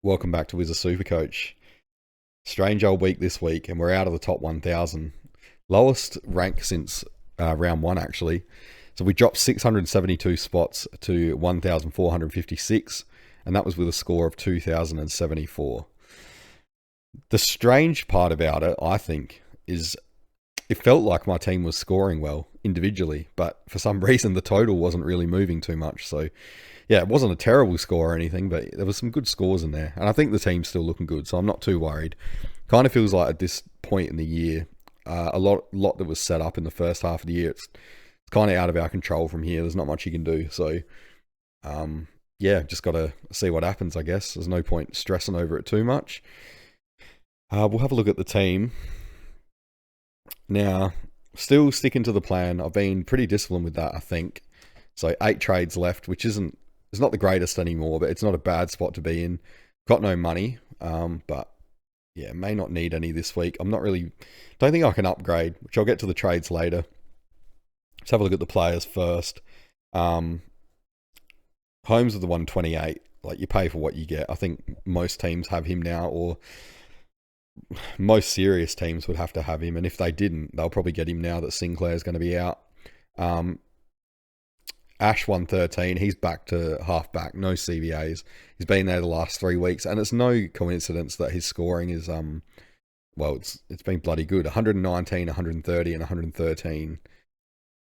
Welcome back to Wizard Supercoach. Strange old week this week, and we're out of the top 1,000. Lowest rank since round one, actually. So we dropped 672 spots to 1,456, and that was with a score of 2,074. The strange part about it, I think, is it felt like my team was scoring well individually, but for some reason the total wasn't really moving too much. So yeah, it wasn't a terrible score or anything, but there was some good scores in there. And I think the team's still looking good, so I'm not too worried. Kind of feels like at this point in the year, a lot that was set up in the first half of the year, it's kind of out of our control from here. There's not much you can do. So, yeah, just got to see what happens, I guess. There's no point stressing over it too much. We'll have a look at the team. Now, still sticking to the plan. I've been pretty disciplined with that, I think. So 8 trades left, which it's not the greatest anymore, but it's not a bad spot to be in. Got no money, but yeah, may not need any this week. Don't think I can upgrade, which I'll get to the trades later. Let's have a look at the players first. Holmes with the 128. Like, you pay for what you get. I think most teams have him now, or most serious teams would have to have him. And if they didn't, they'll probably get him now that Sinclair's going to be out. Ash 113, he's back to half-back, no CVAs. He's been there the last 3 weeks, and it's no coincidence that his scoring is, it's been bloody good. 119, 130, and 113.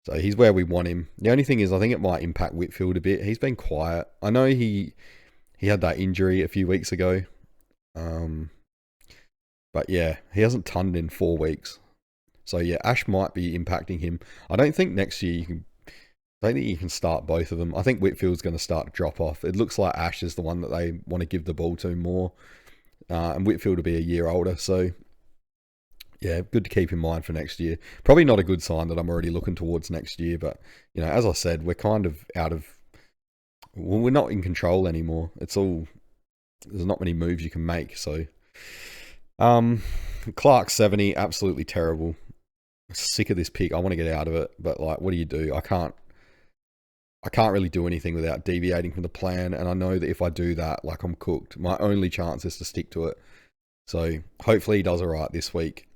So he's where we want him. The only thing is, I think it might impact Whitfield a bit. He's been quiet. I know he had that injury a few weeks ago. But yeah, he hasn't tonned in 4 weeks. So yeah, Ash might be impacting him. I don't think next year I don't think you can start both of them. I think Whitfield's going to start to drop off. It looks like Ash is the one that they want to give the ball to more. And Whitfield will be a year older. So, yeah, good to keep in mind for next year. Probably not a good sign that I'm already looking towards next year. But, as I said, we're kind of we're not in control anymore. There's not many moves you can make. So, Clark 70, absolutely terrible. Sick of this pick. I want to get out of it. But, what do you do? I can't really do anything without deviating from the plan, and I know that if I do that, I'm cooked. My only chance is to stick to it. So hopefully he does all right this week.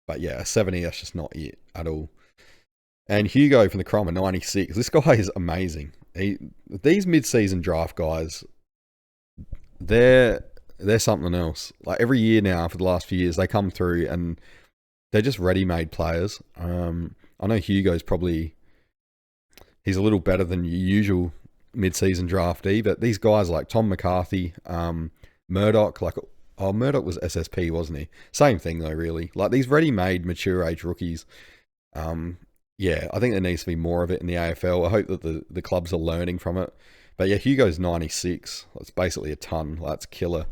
But yeah, a 70, that's just not it at all. And Hugo from the Chroma, 96. This guy is amazing. These mid-season draft guys, they're something else. Every year now, for the last few years, they come through and they're just ready-made players. I know Hugo's he's a little better than your usual mid-season draftee, but these guys like Tom McCarthy, Murdoch, Murdoch was SSP, wasn't he? Same thing though, really. These ready-made, mature-age rookies, yeah, I think there needs to be more of it in the AFL. I hope that the clubs are learning from it. But yeah, Hugo's 96. That's basically a ton. That's killer.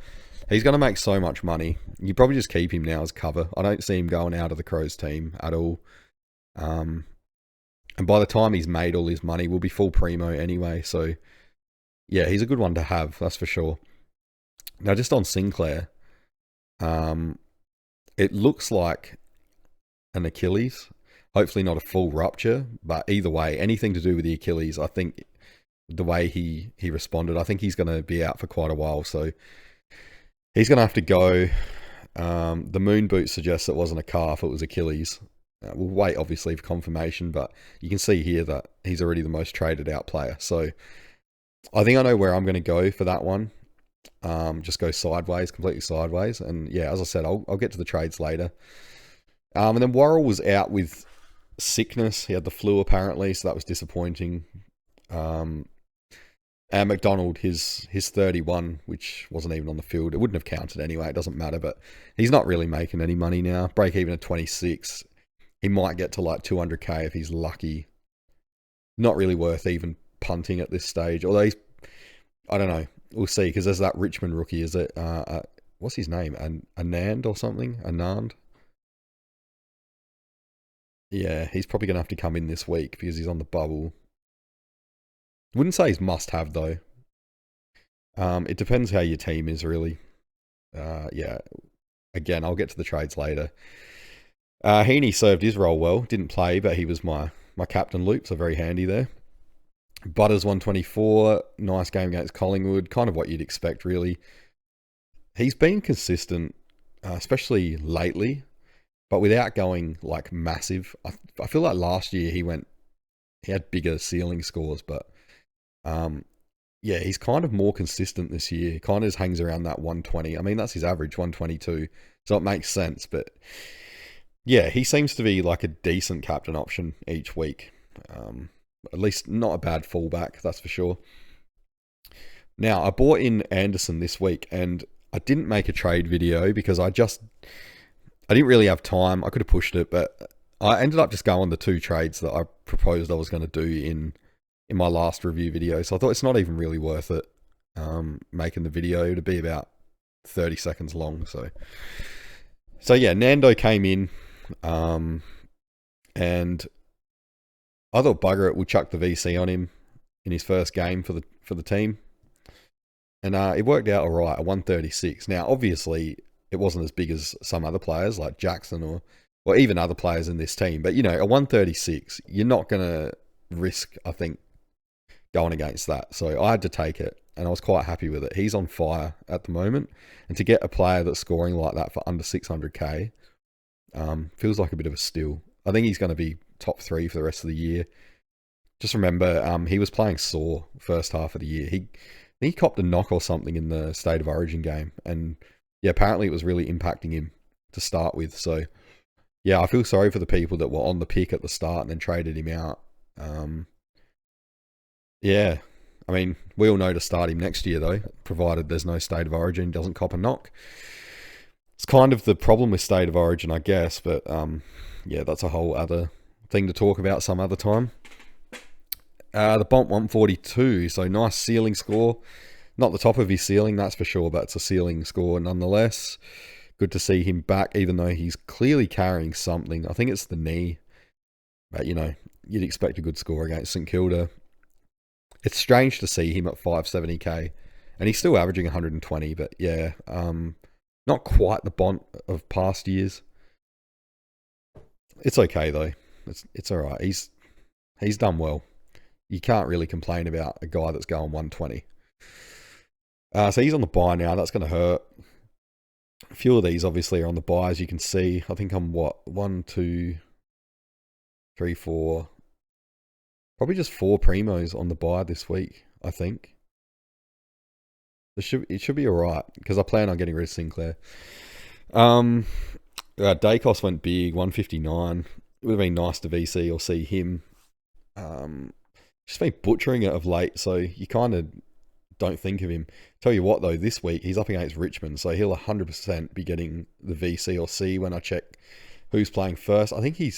He's going to make so much money. You probably just keep him now as cover. I don't see him going out of the Crows team at all. And by the time he's made all his money, we'll be full primo anyway. So, yeah, he's a good one to have, that's for sure. Now, just on Sinclair, it looks like an Achilles. Hopefully not a full rupture, but either way, anything to do with the Achilles, I think the way he responded, I think he's going to be out for quite a while. So, he's going to have to go. The moon boot suggests it wasn't a calf, it was Achilles. We'll wait, obviously, for confirmation, but you can see here that he's already the most traded out player. So I think I know where I'm going to go for that one. Just go sideways, completely sideways. And yeah, as I said, I'll get to the trades later. And then Worrell was out with sickness. He had the flu, apparently, so that was disappointing. And McDonald, his 31, which wasn't even on the field. It wouldn't have counted anyway. It doesn't matter, but he's not really making any money now. Break even at 26. He might get to 200k if he's lucky. Not really worth even punting at this stage. Although I don't know. We'll see, because there's that Richmond rookie. Is it, what's his name? Anand or something? Anand? Yeah, he's probably going to have to come in this week because he's on the bubble. Wouldn't say he's must-have, though. It depends how your team is, really. Yeah. Again, I'll get to the trades later. Heaney served his role well. Didn't play, but he was my captain loop, so very handy there. Butters 124, nice game against Collingwood. Kind of what you'd expect, really. he's been consistent, especially lately, but without going like massive. I feel like last year he had bigger ceiling scores, but um, yeah, he's kind of more consistent this year. He kind of just hangs around that 120. I mean, that's his average, 122, so it makes sense. But yeah, he seems to be like a decent captain option each week. At least not a bad fullback, that's for sure. Now, I bought in Anderson this week, and I didn't make a trade video because I didn't really have time. I could have pushed it, but I ended up just going the two trades that I proposed I was going to do in my last review video. So I thought it's not even really worth it making the video to be about 30 seconds long. So yeah, Nando came in, and I thought bugger it, we'll chuck the VC on him in his first game for the team. And it worked out all right, a 136. Now, obviously, it wasn't as big as some other players like Jackson or even other players in this team. But, you know, a 136, you're not going to risk, I think, going against that. So I had to take it, and I was quite happy with it. He's on fire at the moment. And to get a player that's scoring like that for under 600k feels like a bit of a steal. I think he's going to be top 3 for the rest of the year. Just remember, he was playing sore first half of the year. He copped a knock or something in the State of Origin game, and yeah, apparently it was really impacting him to start with. So yeah, I feel sorry for the people that were on the pick at the start and then traded him out. Yeah, I mean, we all know to start him next year though, provided there's no State of Origin, doesn't cop a knock. It's kind of the problem with State of Origin, I guess, but yeah, that's a whole other thing to talk about some other time. The Bomp 142, so nice ceiling score. Not the top of his ceiling, that's for sure, but it's a ceiling score nonetheless. Good to see him back, even though he's clearly carrying something. I think it's the knee. But, you know, you'd expect a good score against St Kilda. It's strange to see him at 570k. And he's still averaging 120, but yeah, not quite the Bont of past years. It's okay, though. It's all right. He's done well. You can't really complain about a guy that's going 120. So he's on the buy now. That's going to hurt. A few of these obviously are on the buy, as you can see. I think I'm 1, 2, 3, 4. Probably just 4 primos on the buy this week, I think. It should be alright, because I plan on getting rid of Sinclair. Dacos went big, 159. It would have been nice to VC or see him. Just been butchering it of late, so you kind of don't think of him. Tell you what though, this week he's up against Richmond, so he'll 100% be getting the VC or C when I check who's playing first. I think he'll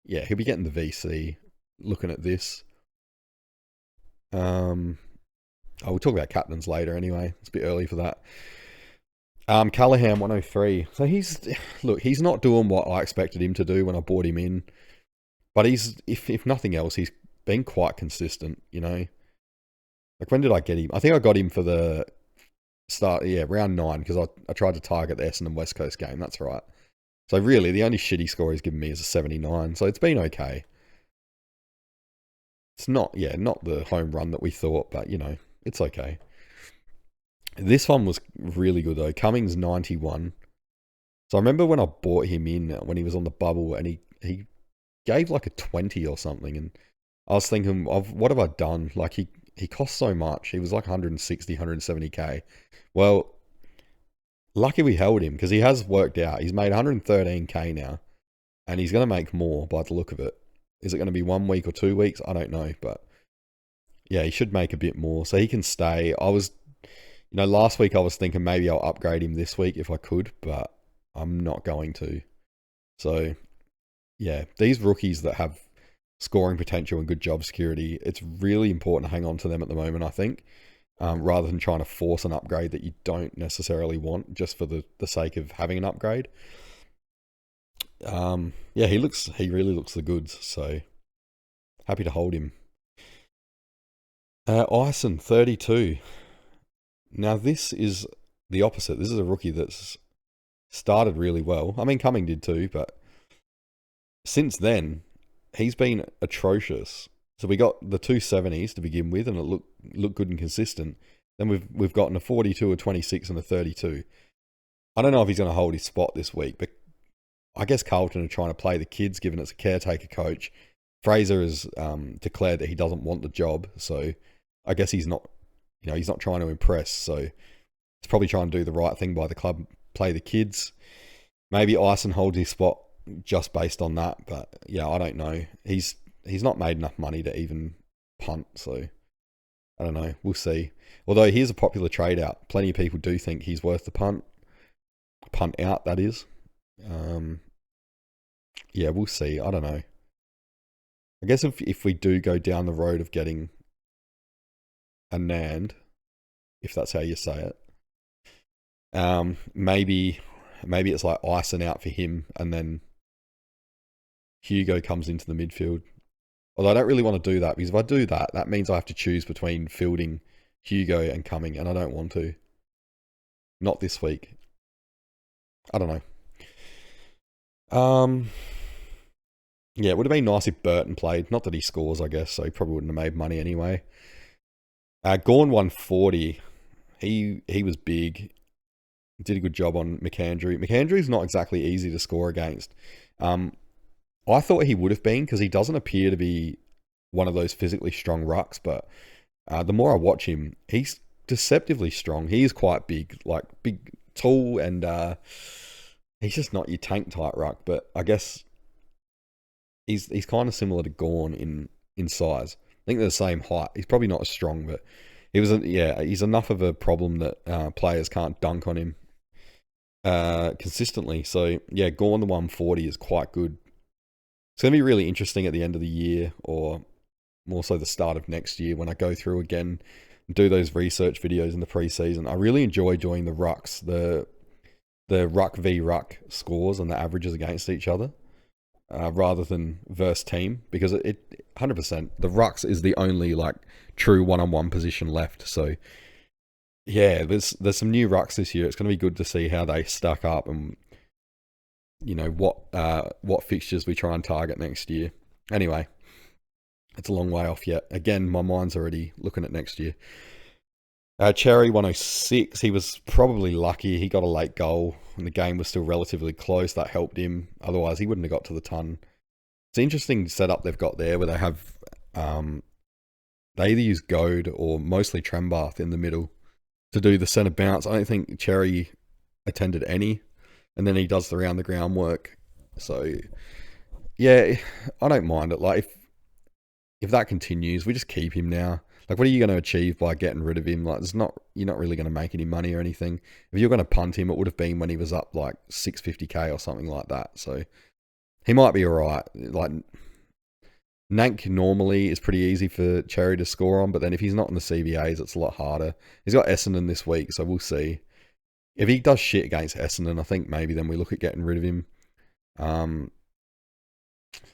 be getting the VC. Looking at this, we'll talk about captains later anyway. It's a bit early for that. Callahan 103. So he's not doing what I expected him to do when I bought him in, but if nothing else, he's been quite consistent, you know. Like, when did I get him? I think I got him for the start, round 9, because I tried to target the Essendon West Coast game, that's right. So really, the only shitty score he's given me is a 79, so it's been okay. It's not the home run that we thought, but, you know, it's okay. This one was really good, though. Cummings 91. So I remember when I bought him in, when he was on the bubble, and he gave like a 20 or something, and I was thinking, what have I done? Like, he cost so much. He was like 160, 170k. Well, lucky we held him, because he has worked out. He's made 113k now, and he's going to make more by the look of it. Is it going to be 1 week or 2 weeks? I don't know, but yeah, he should make a bit more, so he can stay. Last week I was thinking maybe I'll upgrade him this week if I could, but I'm not going to. So yeah, these rookies that have scoring potential and good job security, it's really important to hang on to them at the moment, I think, rather than trying to force an upgrade that you don't necessarily want just for the sake of having an upgrade. He really looks the goods, so happy to hold him. Ison 32. Now this is the opposite. This is a rookie that's started really well. I mean, Cumming did too, but since then he's been atrocious. So we got the 270s to begin with, and it looked good and consistent. Then we've gotten a 42, a 26, and a 32. I don't know if he's going to hold his spot this week, but I guess Carlton are trying to play the kids, given it's a caretaker coach. Fraser has declared that he doesn't want the job, so I guess he's not trying to impress. So he's probably trying to do the right thing by the club, play the kids. Maybe Ison holds his spot just based on that, but yeah, I don't know. He's not made enough money to even punt, so I don't know. We'll see. Although here's a popular trade out. Plenty of people do think he's worth the punt. Punt out, that is. Yeah, we'll see. I don't know. I guess if we do go down the road of getting a Nand, if that's how you say it, maybe it's like Ison out for him, and then Hugo comes into the midfield. Although I don't really want to do that, because if I do that, that means I have to choose between fielding Hugo and Cumming, and I don't want to. Not this week. I don't know. Yeah, it would have been nice if Burton played. Not that he scores, I guess, so he probably wouldn't have made money anyway. Gawn 140. He was big. Did a good job on McAndrew. McAndrew's not exactly easy to score against. I thought he would have been, because he doesn't appear to be one of those physically strong rucks, but the more I watch him, he's deceptively strong. He is quite big, like big, tall, and he's just not your tank type ruck, but I guess he's kind of similar to Gawn in size. I think they're the same height. He's probably not as strong, but he's enough of a problem that players can't dunk on him consistently. So yeah, Gawn the 140 is quite good. It's going to be really interesting at the end of the year, or more so the start of next year, when I go through again and do those research videos in the preseason. I really enjoy doing the rucks, the ruck v ruck scores and the averages against each other, rather than versus team, because it 100%, the rucks is the only like true one-on-one position left. So yeah, there's some new rucks this year. It's going to be good to see how they stack up, and what fixtures we try and target next year. Anyway, it's a long way off yet. Again, my mind's already looking at next year. Cherry 106, he was probably lucky. He got a late goal and the game was still relatively close. That helped him. Otherwise, he wouldn't have got to the ton. It's an interesting setup they've got there, where they have they either use Goad or mostly Trembath in the middle to do the centre bounce. I don't think Cherry attended any, and then he does the round the ground work. So yeah, I don't mind it. Like if that continues, we just keep him now. Like, what are you going to achieve by getting rid of him? Like, you're not really going to make any money or anything. If you're going to punt him, it would have been when he was up like 650k or something like that. So he might be all right. Like, Nank normally is pretty easy for Cherry to score on, but then if he's not in the CBAs, it's a lot harder. He's got Essendon this week, so we'll see. If he does shit against Essendon, I think maybe then we look at getting rid of him.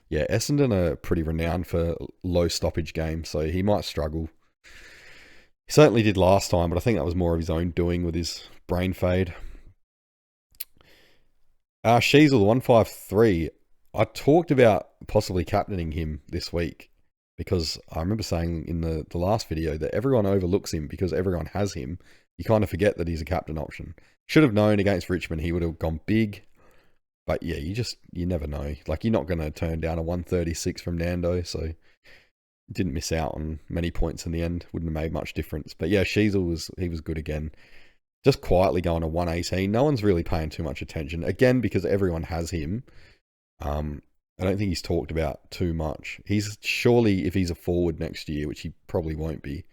Yeah, Essendon are pretty renowned for low stoppage games, so he might struggle. He certainly did last time, but I think that was more of his own doing with his brain fade. Sheasel 153. I talked about possibly captaining him this week, because I remember saying in the last video that everyone overlooks him because everyone has him. You kind of forget that he's a captain option. Should have known against Richmond he would have gone big. But yeah, you never know. Like, you're not going to turn down a 136 from Nando, so didn't miss out on many points in the end. Wouldn't have made much difference. But yeah, Sheasel was good again. Just quietly going to 118. No one's really paying too much attention. Again, because everyone has him. I don't think he's talked about too much. He's surely, if he's a forward next year, which he probably won't be,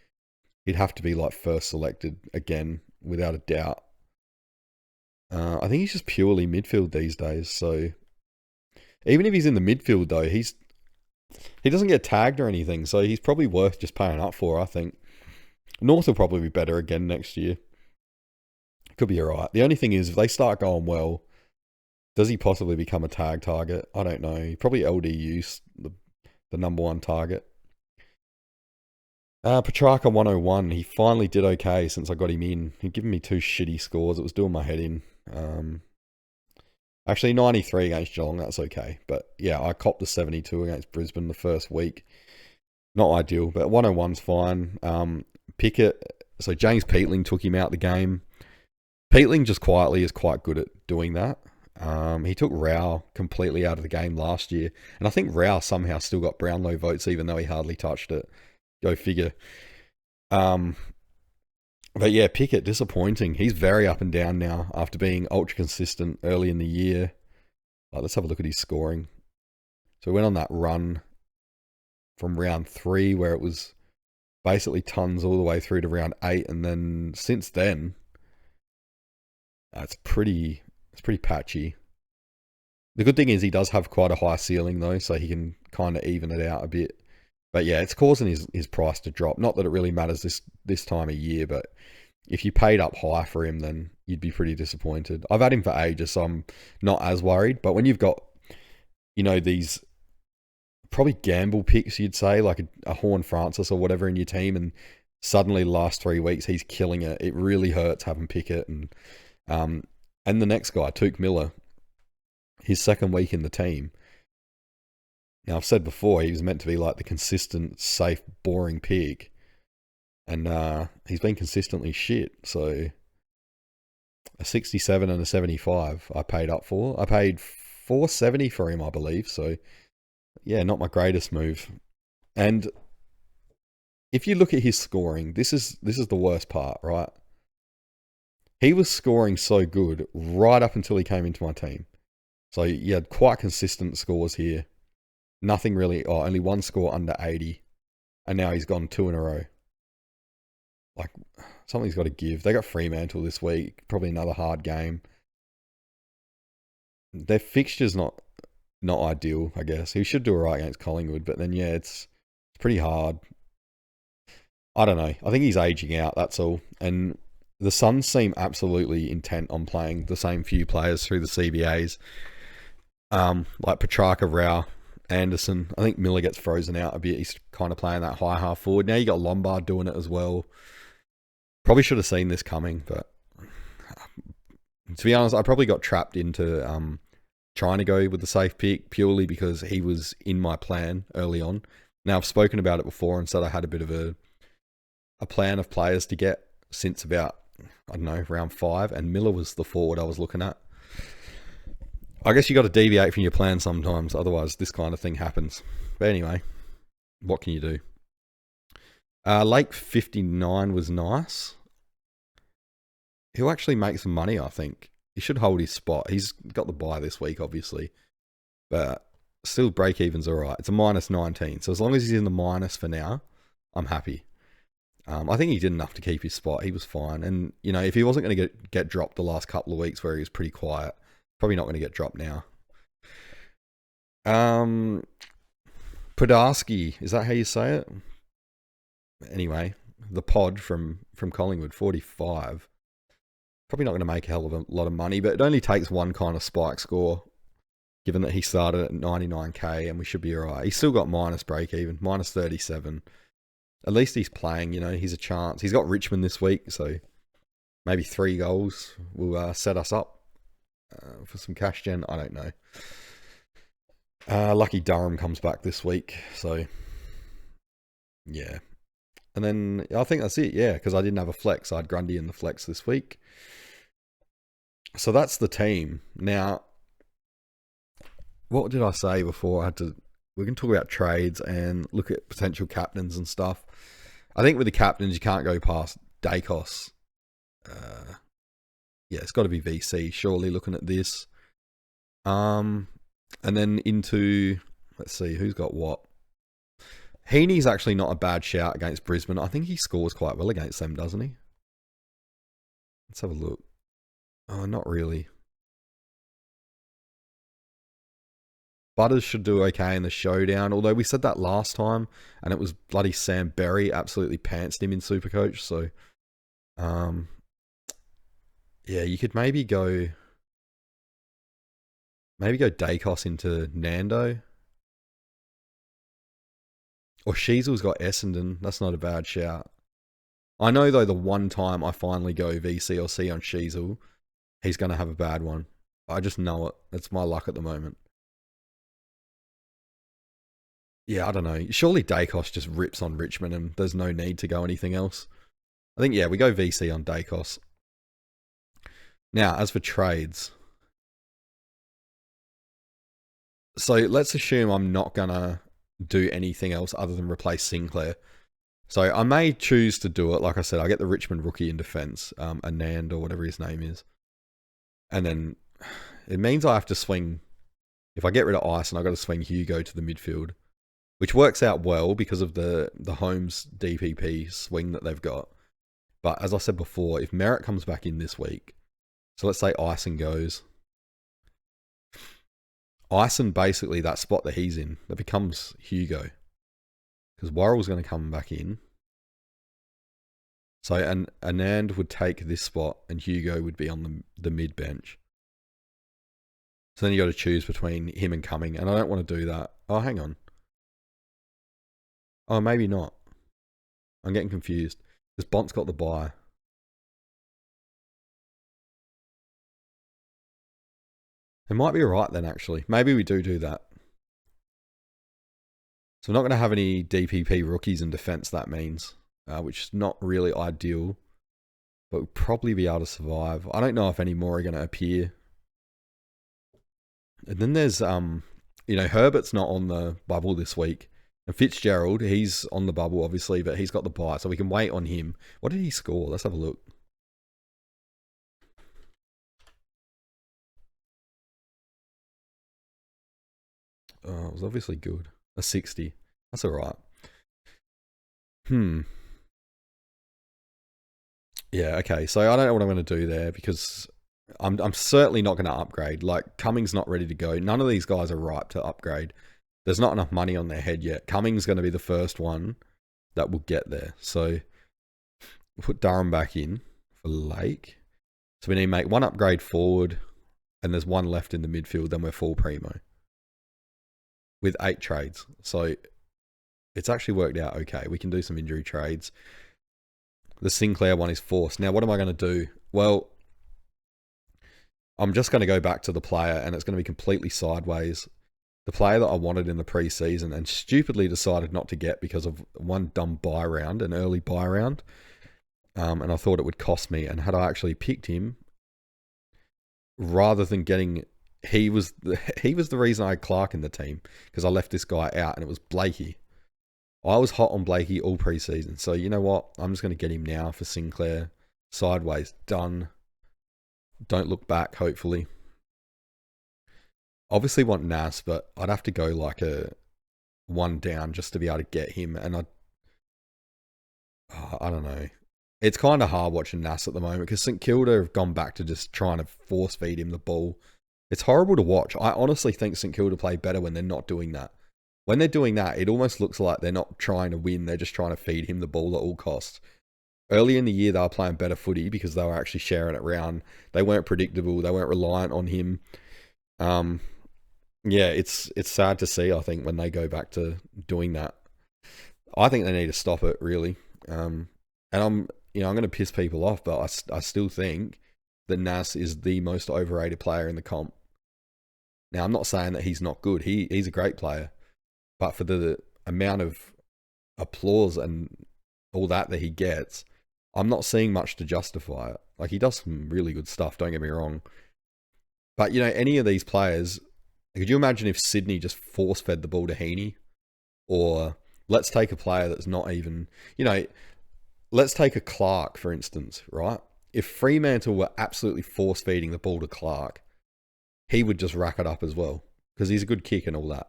he'd have to be like first selected again, without a doubt. I think he's just purely midfield these days. So even if he's in the midfield, though, he doesn't get tagged or anything. So he's probably worth just paying up for, I think. North will probably be better again next year. Could be alright. The only thing is, if they start going well, does he possibly become a tag target? I don't know. Probably LDU, the number one target. Petrarca 101. He finally did okay since I got him in. He'd given me 2 shitty scores. It was doing my head in. Actually 93 against Geelong, that's okay. But yeah, I copped the 72 against Brisbane the first week. Not ideal, but 101's fine. Pickett, So James Peatling took him out the game. Peatling just quietly is quite good at doing that. He took Rao completely out of the game last year, and I think Rao somehow still got Brownlow votes even though he hardly touched it. Go figure. But yeah, Pickett, disappointing. He's very up and down now after being ultra consistent early in the year. Let's have a look at his scoring. So he went on that run from round 3 where it was basically tons all the way through to round 8, and then since then, it's pretty patchy. The good thing is he does have quite a high ceiling though, so he can kind of even it out a bit. But yeah, it's causing his price to drop. Not that it really matters this time of year, but if you paid up high for him, then you'd be pretty disappointed. I've had him for ages, so I'm not as worried. But when you've got, these probably gamble picks, you'd say, like a Horn Francis or whatever in your team, and suddenly the last 3 weeks he's killing it. It really hurts having Pickett. And the next guy, Tuke Miller, his second week in the team. Now, I've said before, he was meant to be like the consistent, safe, boring pig. And he's been consistently shit. So a 67 and a 75 I paid up for. I paid $4.70 for him, I believe. So yeah, not my greatest move. And if you look at his scoring, this is the worst part, right? He was scoring so good right up until he came into my team. So you had quite consistent scores here. Nothing really, only one score under 80. And now he's gone 2 in a row. Like, something's got to give. They got Fremantle this week. Probably another hard game. Their fixture's not ideal, I guess. He should do all right against Collingwood, but then, yeah, it's pretty hard. I don't know. I think he's aging out, that's all. And the Suns seem absolutely intent on playing the same few players through the CBAs. Like Petrarca, Rao, Anderson. I think Miller gets frozen out a bit. He's kind of playing that high half forward. Now you got Lombard doing it as well. Probably should have seen this coming, but to be honest, I probably got trapped into trying to go with the safe pick purely because he was in my plan early on. Now, I've spoken about it before and said I had a bit of a plan of players to get since about, I don't know, round 5, and Miller was the forward I was looking at. I guess you got to deviate from your plan sometimes, otherwise this kind of thing happens. But anyway, what can you do? Lake 59 was nice. He'll actually make some money, I think. He should hold his spot. He's got the bye this week, obviously. But still, break-even's all right. It's a minus 19. So as long as he's in the minus for now, I'm happy. I think he did enough to keep his spot. He was fine. And, if he wasn't going to get dropped the last couple of weeks where he was pretty quiet, probably not going to get dropped now. Podarski, is that how you say it? Anyway, the pod from Collingwood, 45. Probably not going to make a hell of a lot of money, but it only takes one kind of spike score, given that he started at 99k, and we should be all right. He's still got minus break even, minus 37. At least he's playing, he's a chance. He's got Richmond this week, so maybe 3 goals will set us up for some cash gen. I don't know. Lucky Durham comes back this week, so yeah. And then I think that's it, yeah, because I didn't have a flex. I had Grundy in the flex this week. So that's the team. Now, what did I say before? We can talk about trades and look at potential captains and stuff. I think with the captains, you can't go past Dacos. Yeah, it's got to be VC, surely, looking at this. And then into, let's see, who's got what? Heaney's actually not a bad shout against Brisbane. I think he scores quite well against them, doesn't he? Let's have a look. Oh, not really. Butters should do okay in the showdown, although we said that last time, and it was bloody Sam Berry absolutely pantsed him in Supercoach, so yeah, you could maybe go Dacos into Nando. Or Sheasel's got Essendon. That's not a bad shout. I know, though, the one time I finally go VC or C on Sheasel, he's going to have a bad one. I just know it. It's my luck at the moment. Yeah, I don't know. Surely Dacos just rips on Richmond and there's no need to go anything else. I think, yeah, we go VC on Dacos. Now, as for trades, so let's assume I'm not going to do anything else other than replace Sinclair. So I may choose to do it. Like I said, I get the Richmond rookie in defense, Anand or whatever his name is. And then it means I have to swing, if I get rid of Ice, and I've got to swing Hugo to the midfield, which works out well because of the Holmes DPP swing that they've got. But as I said before, if Merritt comes back in this week, so let's say Ison goes, Ison basically that spot that he's in, that becomes Hugo. Because Worrell's going to come back in. So Anand would take this spot and Hugo would be on the mid bench. So then you got to choose between him and Cumming, and I don't want to do that. Oh, hang on. Oh, maybe not. I'm getting confused. Because Bont's got the bye. It might be right then, actually. Maybe we do that. So we're not going to have any DPP rookies in defence, that means. Which is not really ideal. But we'll probably be able to survive. I don't know if any more are going to appear. And then there's, Herbert's not on the bubble this week. And Fitzgerald, he's on the bubble, obviously, but he's got the bye, so we can wait on him. What did he score? Let's have a look. Oh, it was obviously good. A 60. That's all right. Yeah, okay. So I don't know what I'm going to do there because I'm certainly not going to upgrade. Like, Cummings not ready to go. None of these guys are ripe to upgrade. There's not enough money on their head yet. Cummings going to be the first one that will get there. So put Durham back in for Lake. So we need to make one upgrade forward, and there's one left in the midfield. Then we're full primo with 8 trades. So it's actually worked out okay. We can do some injury trades. The Sinclair one is forced. Now, what am I going to do? Well, I'm just going to go back to the player, and it's going to be completely sideways. The player that I wanted in the preseason and stupidly decided not to get because of one dumb buy round, an early buy round. And I thought it would cost me. And had I actually picked him, rather than getting, he was the reason I had Clark in the team, because I left this guy out, and it was Blakey. I was hot on Blakey all preseason. So you know what? I'm just going to get him now for Sinclair. Sideways, done. Don't look back, hopefully. Obviously want Nas, but I'd have to go like a 1 down just to be able to get him. And I don't know. It's kind of hard watching Nas at the moment because St Kilda have gone back to just trying to force feed him the ball. It's horrible to watch. I honestly think St Kilda play better when they're not doing that. When they're doing that, it almost looks like they're not trying to win. They're just trying to feed him the ball at all costs. Early in the year, they were playing better footy because they were actually sharing it around. They weren't predictable. They weren't reliant on him. Yeah, it's sad to see, I think, when they go back to doing that. I think they need to stop it, really. And I'm going to piss people off, but I still think that Nas is the most overrated player in the comp. Now, I'm not saying that he's not good. He's a great player. But for the amount of applause and all that he gets, I'm not seeing much to justify it. Like, he does some really good stuff, don't get me wrong. But, any of these players, could you imagine if Sydney just force-fed the ball to Heaney? Or let's take a player that's not even, let's take a Clark, for instance, right? If Fremantle were absolutely force-feeding the ball to Clark, he would just rack it up as well because he's a good kick and all that.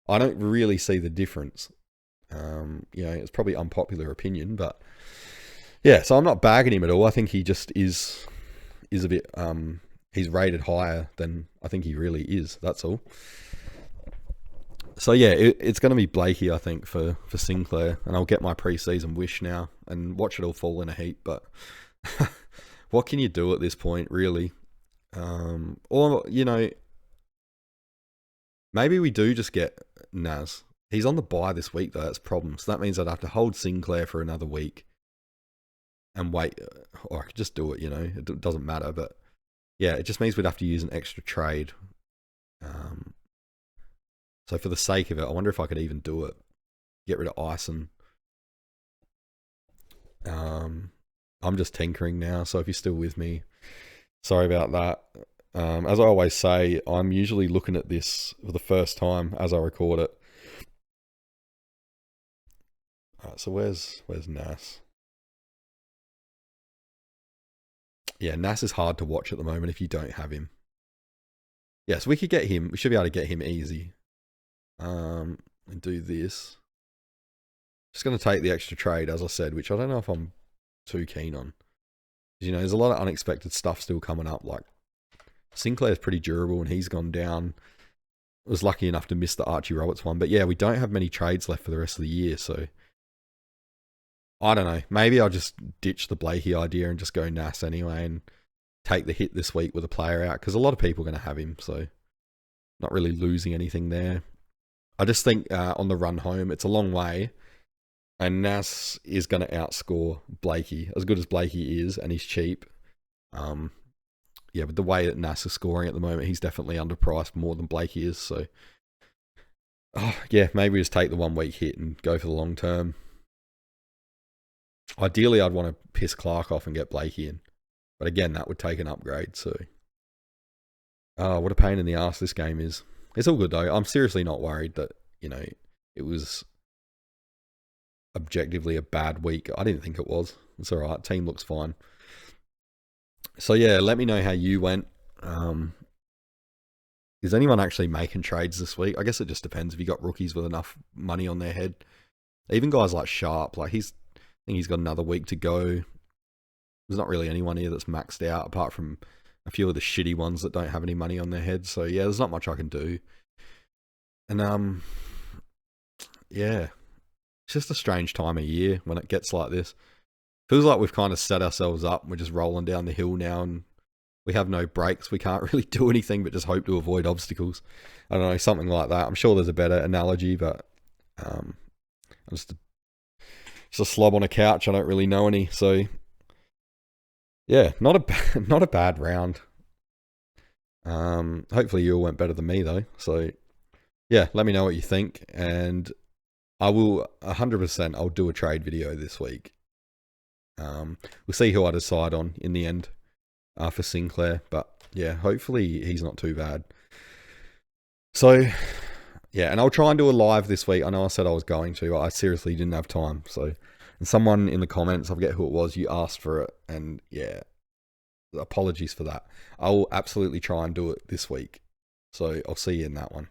I don't really see the difference. It's probably unpopular opinion, but yeah, so I'm not bagging him at all. I think he just is a bit, he's rated higher than I think he really is. That's all. So yeah, it's going to be Blakey, I think, for Sinclair, and I'll get my preseason wish now and watch it all fall in a heap. But what can you do at this point, really? Or maybe we do just get Nas. He's on the bye this week though. That's a problem. So that means I'd have to hold Sinclair for another week and wait, or I could just do it. It doesn't matter. But yeah, it just means we'd have to use an extra trade. So for the sake of it, I wonder if I could even do it. Get rid of Ison. I'm just tinkering now, so if you're still with me, sorry about that. As I always say, I'm usually looking at this for the first time as I record it. Alright, so where's Nas? Yeah, Nas is hard to watch at the moment if you don't have him. Yeah, so we could get him. We should be able to get him easy. And do this. Just going to take the extra trade, as I said, which I don't know if I'm too keen on. You know, there's a lot of unexpected stuff still coming up. Like Sinclair's pretty durable, and he's gone down. I was lucky enough to miss the Archie Roberts one, but yeah, we don't have many trades left for the rest of the year, so I don't know. Maybe I'll just ditch the Blakey idea and just go Nas anyway, and take the hit this week with a player out, because a lot of people are going to have him, so not really losing anything there. I just think on the run home, it's a long way, and Nas is going to outscore Blakey. As good as Blakey is, and he's cheap, yeah, but the way that Nas is scoring at the moment, he's definitely underpriced more than Blakey is, so yeah, maybe just take the 1 week hit and go for the long term. Ideally, I'd want to piss Clark off and get Blakey in, but again, that would take an upgrade, so what a pain in the ass this game is. It's all good though. I'm seriously not worried that, you know, it was objectively a bad week. I didn't think it was. It's all right. Team looks fine. So yeah, let me know how you went. Is anyone actually making trades this week? I guess it just depends if you got rookies with enough money on their head. Even guys like Sharp, like I think he's got another week to go. There's not really anyone here that's maxed out apart from a few of the shitty ones that don't have any money on their head. So yeah, there's not much I can do. And yeah, it's just a strange time of year when it gets like this. Feels like we've kind of set ourselves up. We're just rolling down the hill now, and we have no brakes. We can't really do anything but just hope to avoid obstacles. I don't know, something like that. I'm sure there's a better analogy, but I'm just a slob on a couch. I don't really know any. So yeah, not a bad round. Hopefully you all went better than me though. So yeah, let me know what you think, and I will 100%. I'll do a trade video this week. We'll see who I decide on in the end for Sinclair, but yeah, hopefully he's not too bad. So yeah, and I'll try and do a live this week. I know I said I was going to, but I seriously didn't have time. So, and someone in the comments, I forget who it was, you asked for it, and yeah, apologies for that. I'll absolutely try and do it this week. So I'll see you in that one.